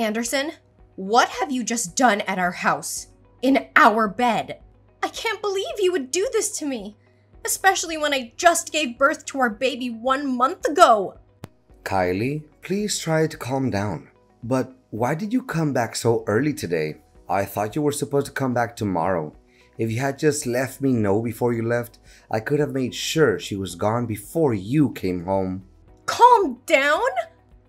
Anderson, what have you just done at our house? In our bed? I can't believe you would do this to me, especially when I just gave birth to our baby 1 month ago. Kylie, please try to calm down. But why did you come back so early today? I thought you were supposed to come back tomorrow. If you had just let me know before you left, I could have made sure she was gone before you came home. Calm down?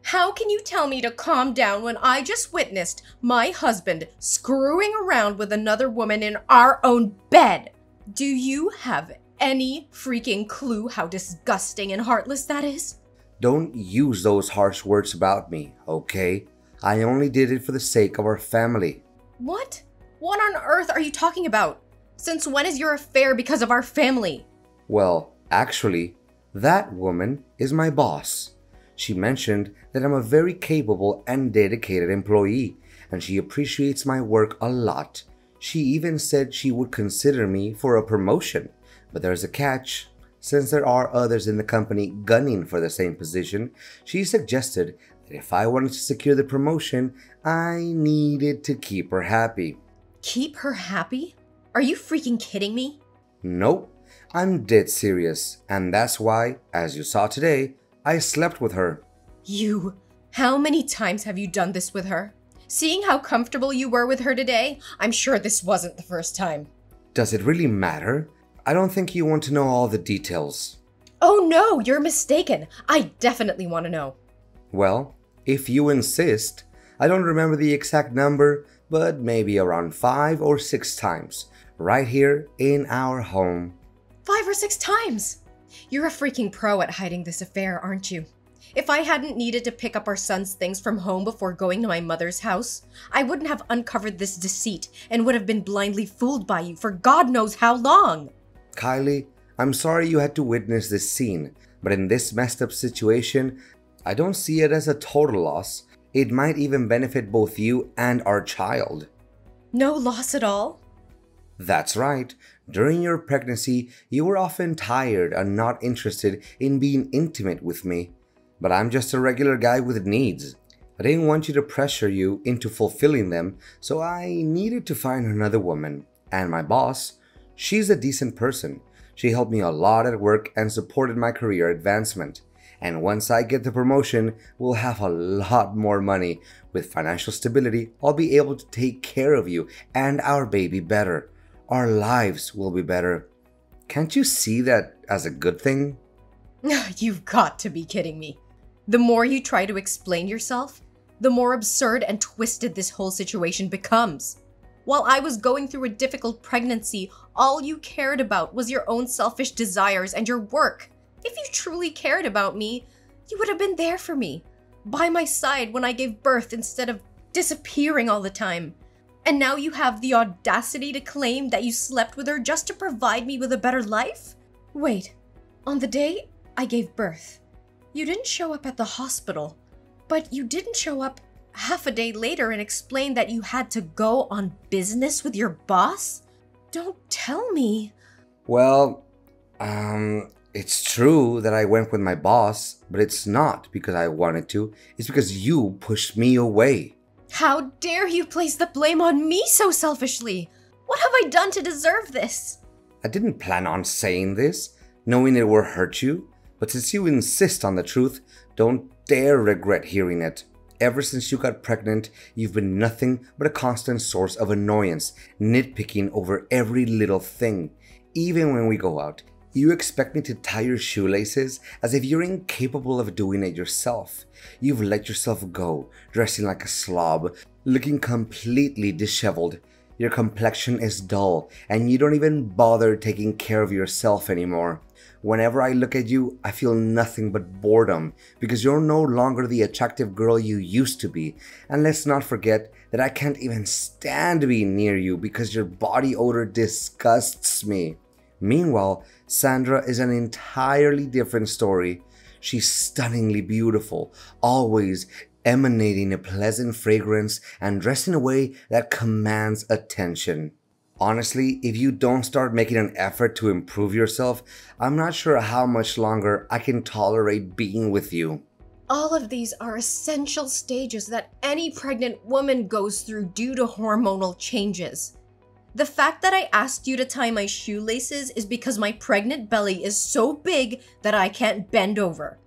How can you tell me to calm down when I just witnessed my husband screwing around with another woman in our own bed? Do you have any freaking clue how disgusting and heartless that is? Don't use those harsh words about me, okay? I only did it for the sake of our family. What? What on earth are you talking about? Since when is your affair because of our family? Well, actually, that woman is my boss. She mentioned that I'm a very capable and dedicated employee, and she appreciates my work a lot. She even said she would consider me for a promotion. But there's a catch. Since there are others in the company gunning for the same position, she suggested that if I wanted to secure the promotion, I needed to keep her happy. Keep her happy? Are you freaking kidding me? Nope, I'm dead serious, and that's why, as you saw today, I slept with her. You? How many times have you done this with her? Seeing how comfortable you were with her today, I'm sure this wasn't the first time. Does it really matter? I don't think you want to know all the details. Oh no, you're mistaken. I definitely want to know. Well, if you insist, I don't remember the exact number, but maybe around 5 or 6 times, right here in our home. 5 or 6 times? You're a freaking pro at hiding this affair, aren't you? If I hadn't needed to pick up our son's things from home before going to my mother's house, I wouldn't have uncovered this deceit and would have been blindly fooled by you for God knows how long. Kylie, I'm sorry you had to witness this scene, but in this messed up situation, I don't see it as a total loss. It might even benefit both you and our child. No loss at all? That's right. During your pregnancy, you were often tired and not interested in being intimate with me. But I'm just a regular guy with needs. I didn't want you to pressure you into fulfilling them, so I needed to find another woman. And my boss, she's a decent person. She helped me a lot at work and supported my career advancement. And once I get the promotion, we'll have a lot more money. With financial stability, I'll be able to take care of you and our baby better. Our lives will be better. Can't you see that as a good thing? You've got to be kidding me. The more you try to explain yourself, the more absurd and twisted this whole situation becomes. While I was going through a difficult pregnancy, all you cared about was your own selfish desires and your work. If you truly cared about me, you would have been there for me, by my side when I gave birth instead of disappearing all the time. And now you have the audacity to claim that you slept with her just to provide me with a better life? Wait, on the day I gave birth, you didn't show up at the hospital, but you didn't show up half a day later and explain that you had to go on business with your boss? Don't tell me. Well, it's true that I went with my boss, but it's not because I wanted to. It's because you pushed me away. How dare you place the blame on me so selfishly? What have I done to deserve this? I didn't plan on saying this, knowing it would hurt you. But since you insist on the truth, don't dare regret hearing it. Ever since you got pregnant, you've been nothing but a constant source of annoyance, nitpicking over every little thing. Even when we go out, you expect me to tie your shoelaces as if you're incapable of doing it yourself. You've let yourself go, dressing like a slob, looking completely disheveled. Your complexion is dull, and you don't even bother taking care of yourself anymore. Whenever I look at you, I feel nothing but boredom because you're no longer the attractive girl you used to be. And let's not forget that I can't even stand being near you because your body odor disgusts me. Meanwhile, Sandra is an entirely different story. She's stunningly beautiful, always emanating a pleasant fragrance and dressed in a way that commands attention. Honestly, if you don't start making an effort to improve yourself, I'm not sure how much longer I can tolerate being with you. All of these are essential stages that any pregnant woman goes through due to hormonal changes. The fact that I asked you to tie my shoelaces is because my pregnant belly is so big that I can't bend over.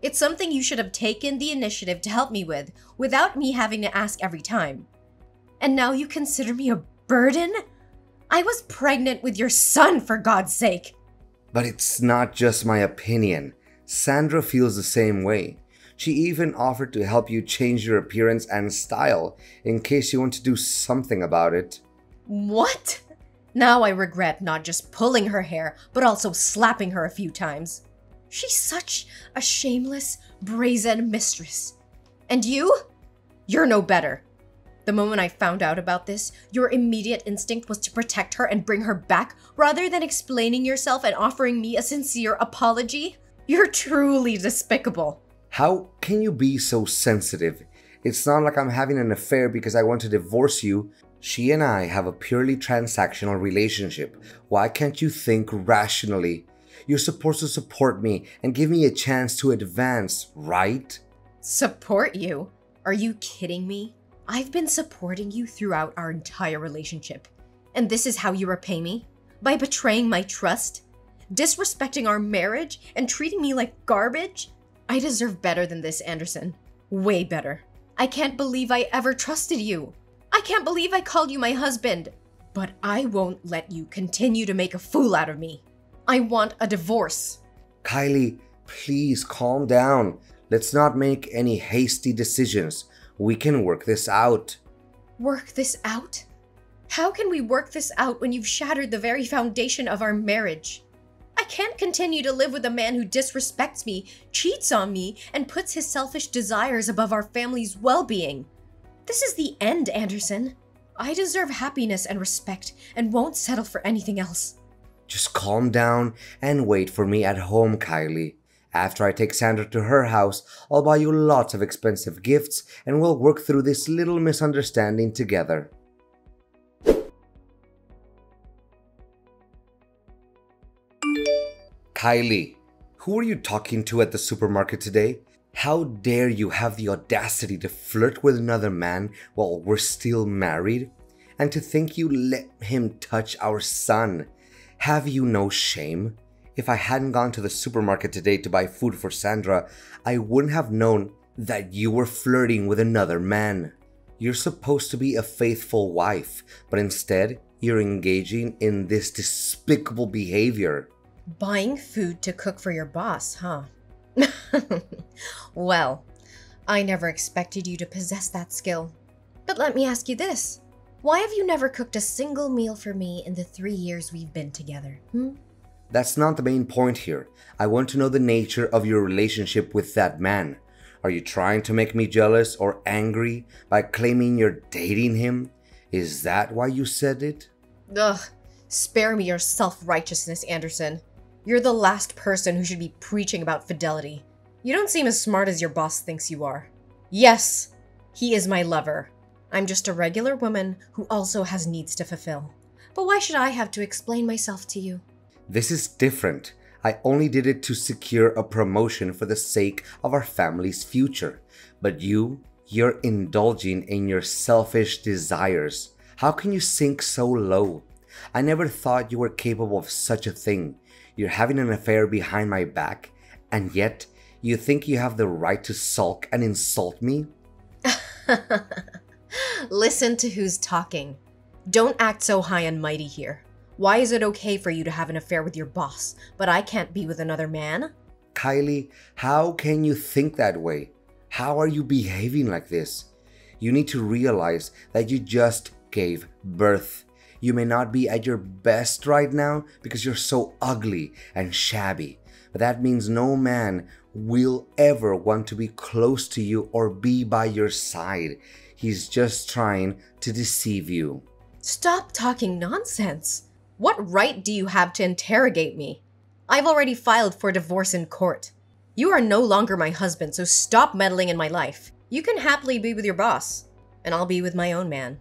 It's something you should have taken the initiative to help me with, without me having to ask every time. And now you consider me a burden? I was pregnant with your son, for God's sake! But it's not just my opinion. Sandra feels the same way. She even offered to help you change your appearance and style in case you want to do something about it. What? Now I regret not just pulling her hair, but also slapping her a few times. She's such a shameless, brazen mistress. And you? You're no better. The moment I found out about this, your immediate instinct was to protect her and bring her back, rather than explaining yourself and offering me a sincere apology. You're truly despicable. How can you be so sensitive? It's not like I'm having an affair because I want to divorce you. She and I have a purely transactional relationship. Why can't you think rationally? You're supposed to support me and give me a chance to advance, right? Support you? Are you kidding me? I've been supporting you throughout our entire relationship. And this is how you repay me? By betraying my trust? Disrespecting our marriage and treating me like garbage? I deserve better than this, Anderson. Way better. I can't believe I ever trusted you. I can't believe I called you my husband. But I won't let you continue to make a fool out of me. I want a divorce. Kylie, please calm down. Let's not make any hasty decisions. We can work this out. Work this out? How can we work this out when you've shattered the very foundation of our marriage? I can't continue to live with a man who disrespects me, cheats on me, and puts his selfish desires above our family's well-being. This is the end, Anderson. I deserve happiness and respect and won't settle for anything else. Just calm down and wait for me at home, Kylie. After I take Sandra to her house, I'll buy you lots of expensive gifts and we'll work through this little misunderstanding together. Kylie, who are you talking to at the supermarket today? How dare you have the audacity to flirt with another man while we're still married? And to think you let him touch our son? Have you no shame? If I hadn't gone to the supermarket today to buy food for Sandra, I wouldn't have known that you were flirting with another man. You're supposed to be a faithful wife, but instead, you're engaging in this despicable behavior. Buying food to cook for your boss, huh? Well, I never expected you to possess that skill. But let me ask you this. Why have you never cooked a single meal for me in the 3 years we've been together, That's not the main point here. I want to know the nature of your relationship with that man. Are you trying to make me jealous or angry by claiming you're dating him? Is that why you said it? Ugh, spare me your self-righteousness, Anderson. You're the last person who should be preaching about fidelity. You don't seem as smart as your boss thinks you are. Yes, he is my lover. I'm just a regular woman who also has needs to fulfill. But why should I have to explain myself to you? This is different. I only did it to secure a promotion for the sake of our family's future. But you're indulging in your selfish desires. How can you sink so low? I never thought you were capable of such a thing. You're having an affair behind my back, and yet you think you have the right to sulk and insult me? Listen to who's talking. Don't act so high and mighty here. Why is it okay for you to have an affair with your boss, but I can't be with another man? Kylie, how can you think that way? How are you behaving like this? You need to realize that you just gave birth. You may not be at your best right now because you're so ugly and shabby, but that means no man will ever want to be close to you or be by your side. He's just trying to deceive you. Stop talking nonsense. What right do you have to interrogate me? I've already filed for divorce in court. You are no longer my husband, so stop meddling in my life. You can happily be with your boss, and I'll be with my own man.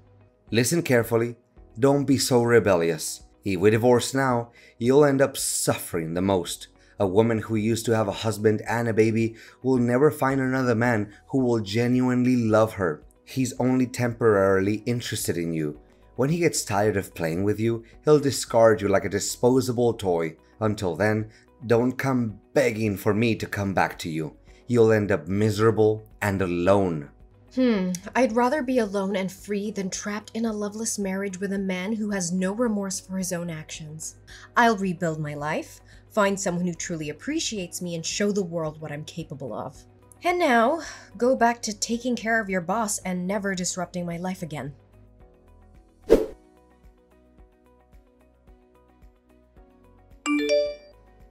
Listen carefully. Don't be so rebellious. If we divorce now, you'll end up suffering the most. A woman who used to have a husband and a baby will never find another man who will genuinely love her. He's only temporarily interested in you. When he gets tired of playing with you, he'll discard you like a disposable toy. Until then, don't come begging for me to come back to you. You'll end up miserable and alone. I'd rather be alone and free than trapped in a loveless marriage with a man who has no remorse for his own actions. I'll rebuild my life, find someone who truly appreciates me, and show the world what I'm capable of. And now, go back to taking care of your boss and never disrupting my life again.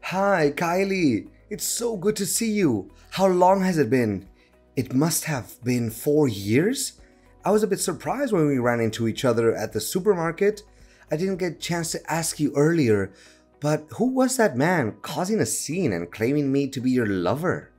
Hi, Kylie. It's so good to see you. How long has it been? It must have been 4 years? I was a bit surprised when we ran into each other at the supermarket. I didn't get a chance to ask you earlier, but who was that man causing a scene and claiming me to be your lover?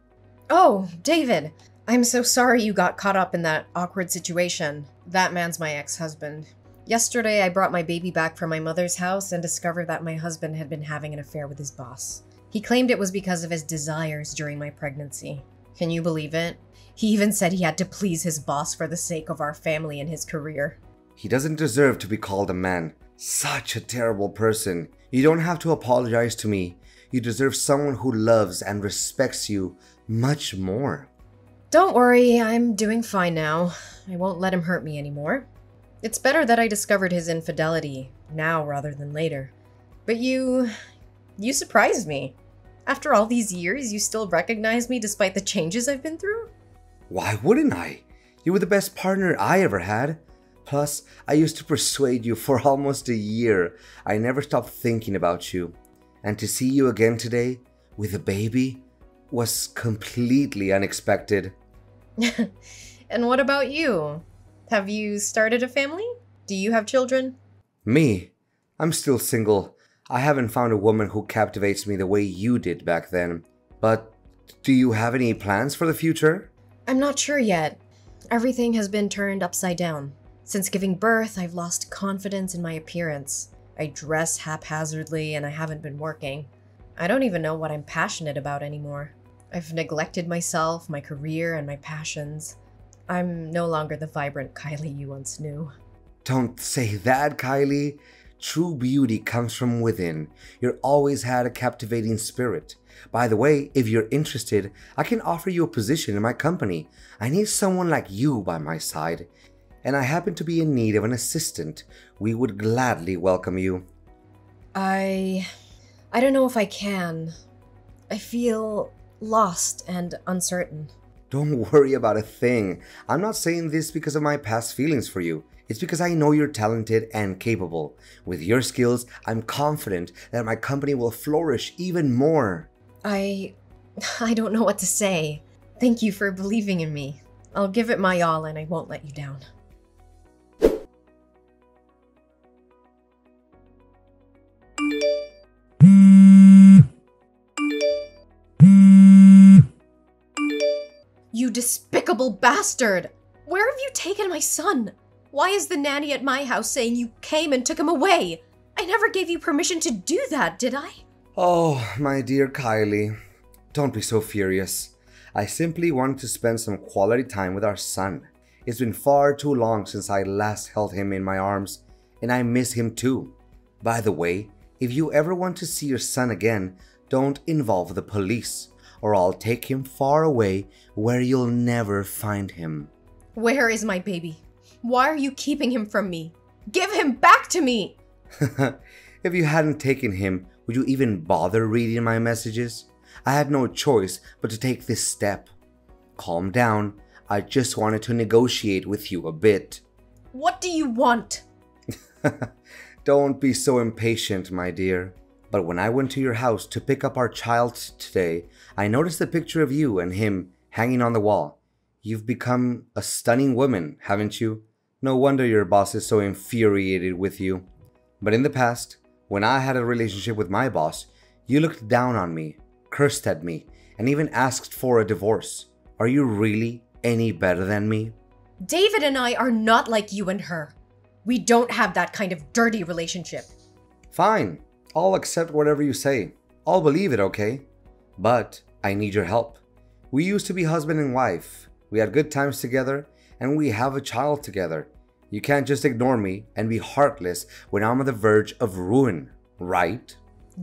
Oh, David. I'm so sorry you got caught up in that awkward situation. That man's my ex-husband. Yesterday, I brought my baby back from my mother's house and discovered that my husband had been having an affair with his boss. He claimed it was because of his desires during my pregnancy. Can you believe it? He even said he had to please his boss for the sake of our family and his career. He doesn't deserve to be called a man. Such a terrible person. You don't have to apologize to me. You deserve someone who loves and respects you much more. Don't worry, I'm doing fine now. I won't let him hurt me anymore. It's better that I discovered his infidelity now rather than later. But you surprised me. After all these years, you still recognize me despite the changes I've been through? Why wouldn't I? You were the best partner I ever had. Plus, I used to persuade you for almost a year. I never stopped thinking about you. And to see you again today, with a baby, was completely unexpected. And what about you? Have you started a family? Do you have children? Me? I'm still single. I haven't found a woman who captivates me the way you did back then. But do you have any plans for the future? I'm not sure yet. Everything has been turned upside down. Since giving birth, I've lost confidence in my appearance. I dress haphazardly and I haven't been working. I don't even know what I'm passionate about anymore. I've neglected myself, my career, and my passions. I'm no longer the vibrant Kylie you once knew. Don't say that, Kylie. True beauty comes from within. You've always had a captivating spirit. By the way, if you're interested, I can offer you a position in my company. I need someone like you by my side. And I happen to be in need of an assistant. We would gladly welcome you. I don't know if I can. I feel lost and uncertain. Don't worry about a thing. I'm not saying this because of my past feelings for you. It's because I know you're talented and capable. With your skills, I'm confident that my company will flourish even more. I don't know what to say. Thank you for believing in me. I'll give it my all and I won't let you down. You despicable bastard! Where have you taken my son? Why is the nanny at my house saying you came and took him away? I never gave you permission to do that, did I? Oh, my dear Kylie, don't be so furious. I simply wanted to spend some quality time with our son. It's been far too long since I last held him in my arms, and I miss him too. By the way, if you ever want to see your son again, don't involve the police, or I'll take him far away where you'll never find him. Where is my baby? Why are you keeping him from me? Give him back to me! If you hadn't taken him, would you even bother reading my messages? I had no choice but to take this step. Calm down. I just wanted to negotiate with you a bit. What do you want? Don't be so impatient, my dear. But when I went to your house to pick up our child today, I noticed a picture of you and him hanging on the wall. You've become a stunning woman, haven't you? No wonder your boss is so infuriated with you. But in the past, when I had a relationship with my boss, you looked down on me, cursed at me, and even asked for a divorce. Are you really any better than me? David and I are not like you and her. We don't have that kind of dirty relationship. Fine. I'll accept whatever you say. I'll believe it, okay? But I need your help. We used to be husband and wife. We had good times together, and we have a child together. You can't just ignore me and be heartless when I'm on the verge of ruin, right?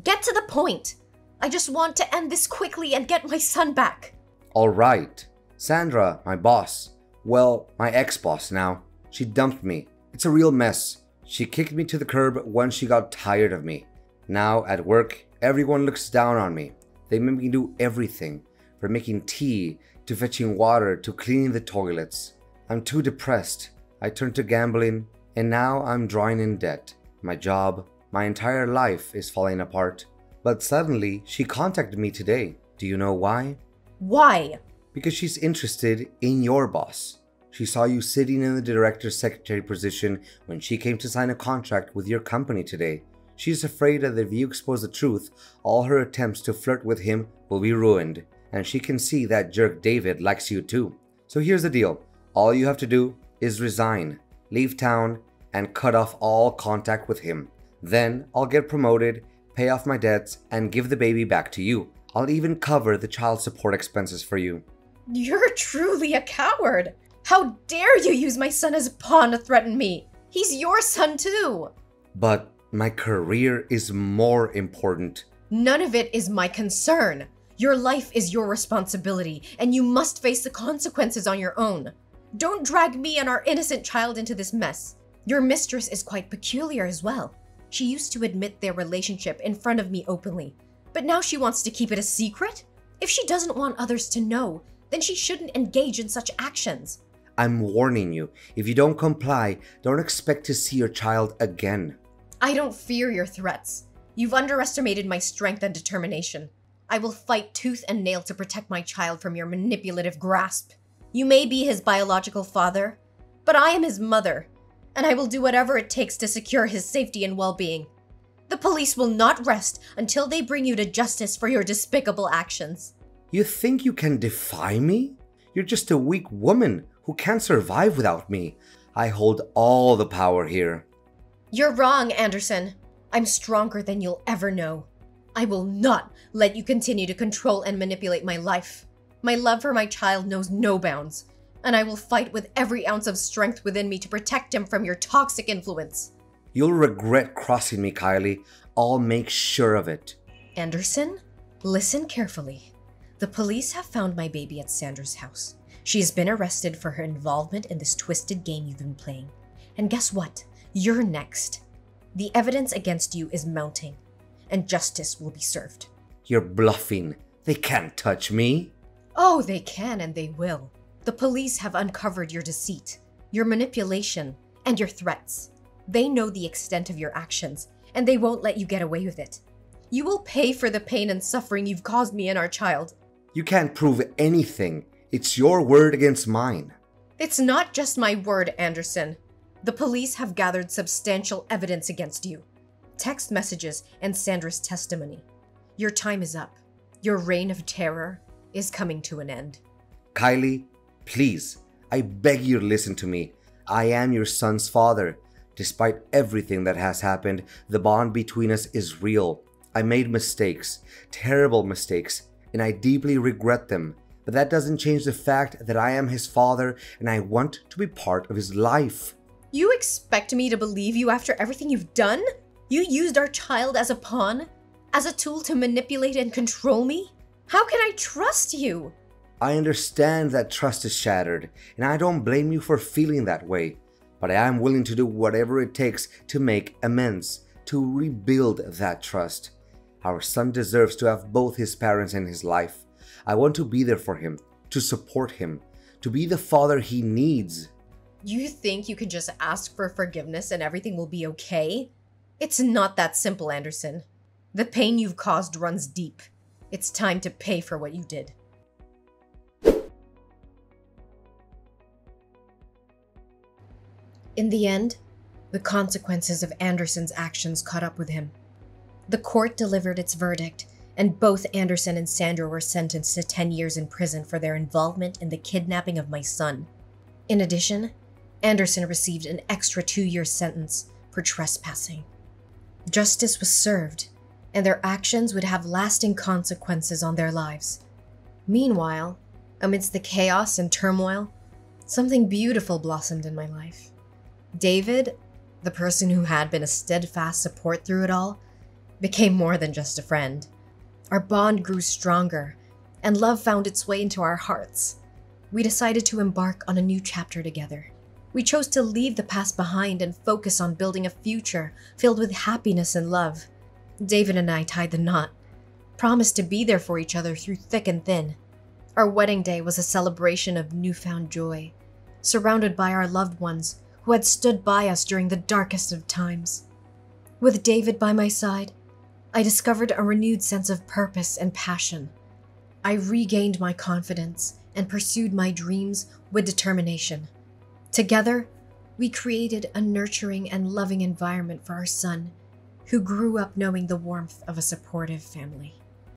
Get to the point. I just want to end this quickly and get my son back. All right. Sandra, my boss. Well, my ex-boss now. She dumped me. It's a real mess. She kicked me to the curb once she got tired of me. Now, at work, everyone looks down on me. They make me do everything, from making tea, to fetching water, to cleaning the toilets. I'm too depressed. I turned to gambling, and now I'm drawing in debt. My job, my entire life is falling apart. But suddenly, she contacted me today. Do you know why? Why? Because she's interested in your boss. She saw you sitting in the director's secretary position when she came to sign a contract with your company today. She's afraid that if you expose the truth, all her attempts to flirt with him will be ruined. And she can see that jerk David likes you too. So here's the deal. All you have to do is resign, leave town, and cut off all contact with him. Then I'll get promoted, pay off my debts, and give the baby back to you. I'll even cover the child support expenses for you. You're truly a coward. How dare you use my son as a pawn to threaten me? He's your son too. But my career is more important. None of it is my concern. Your life is your responsibility, and you must face the consequences on your own. Don't drag me and our innocent child into this mess. Your mistress is quite peculiar as well. She used to admit their relationship in front of me openly, but now she wants to keep it a secret? If she doesn't want others to know, then she shouldn't engage in such actions. I'm warning you. If you don't comply, don't expect to see your child again. I don't fear your threats. You've underestimated my strength and determination. I will fight tooth and nail to protect my child from your manipulative grasp. You may be his biological father, but I am his mother, and I will do whatever it takes to secure his safety and well-being. The police will not rest until they bring you to justice for your despicable actions. You think you can defy me? You're just a weak woman who can't survive without me. I hold all the power here. You're wrong, Anderson. I'm stronger than you'll ever know. I will not let you continue to control and manipulate my life. My love for my child knows no bounds, and I will fight with every ounce of strength within me to protect him from your toxic influence. You'll regret crossing me, Kylie. I'll make sure of it. Anderson, listen carefully. The police have found my baby at Sandra's house. She has been arrested for her involvement in this twisted game you've been playing. And guess what? You're next. The evidence against you is mounting, and justice will be served. You're bluffing. They can't touch me. Oh, they can and they will. The police have uncovered your deceit, your manipulation, and your threats. They know the extent of your actions, and they won't let you get away with it. You will pay for the pain and suffering you've caused me and our child. You can't prove anything. It's your word against mine. It's not just my word, Anderson. The police have gathered substantial evidence against you. Text messages and Sandra's testimony. Your time is up. Your reign of terror is coming to an end. Kylie, please, I beg you to listen to me. I am your son's father. Despite everything that has happened, the bond between us is real. I made mistakes, terrible mistakes, and I deeply regret them. But that doesn't change the fact that I am his father and I want to be part of his life. You expect me to believe you after everything you've done? You used our child as a pawn? As a tool to manipulate and control me? How can I trust you? I understand that trust is shattered, and I don't blame you for feeling that way. But I am willing to do whatever it takes to make amends, to rebuild that trust. Our son deserves to have both his parents in his life. I want to be there for him, to support him, to be the father he needs. You think you can just ask for forgiveness and everything will be okay? It's not that simple, Anderson. The pain you've caused runs deep. It's time to pay for what you did. In the end, the consequences of Anderson's actions caught up with him. The court delivered its verdict, and both Anderson and Sandra were sentenced to 10 years in prison for their involvement in the kidnapping of my son. In addition, Anderson received an extra 2-year sentence for trespassing. Justice was served, and their actions would have lasting consequences on their lives. Meanwhile, amidst the chaos and turmoil, something beautiful blossomed in my life. David, the person who had been a steadfast support through it all, became more than just a friend. Our bond grew stronger, and love found its way into our hearts. We decided to embark on a new chapter together. We chose to leave the past behind and focus on building a future filled with happiness and love. David and I tied the knot, promised to be there for each other through thick and thin. Our wedding day was a celebration of newfound joy, surrounded by our loved ones who had stood by us during the darkest of times. With David by my side, I discovered a renewed sense of purpose and passion. I regained my confidence and pursued my dreams with determination. Together, we created a nurturing and loving environment for our son, who grew up knowing the warmth of a supportive family.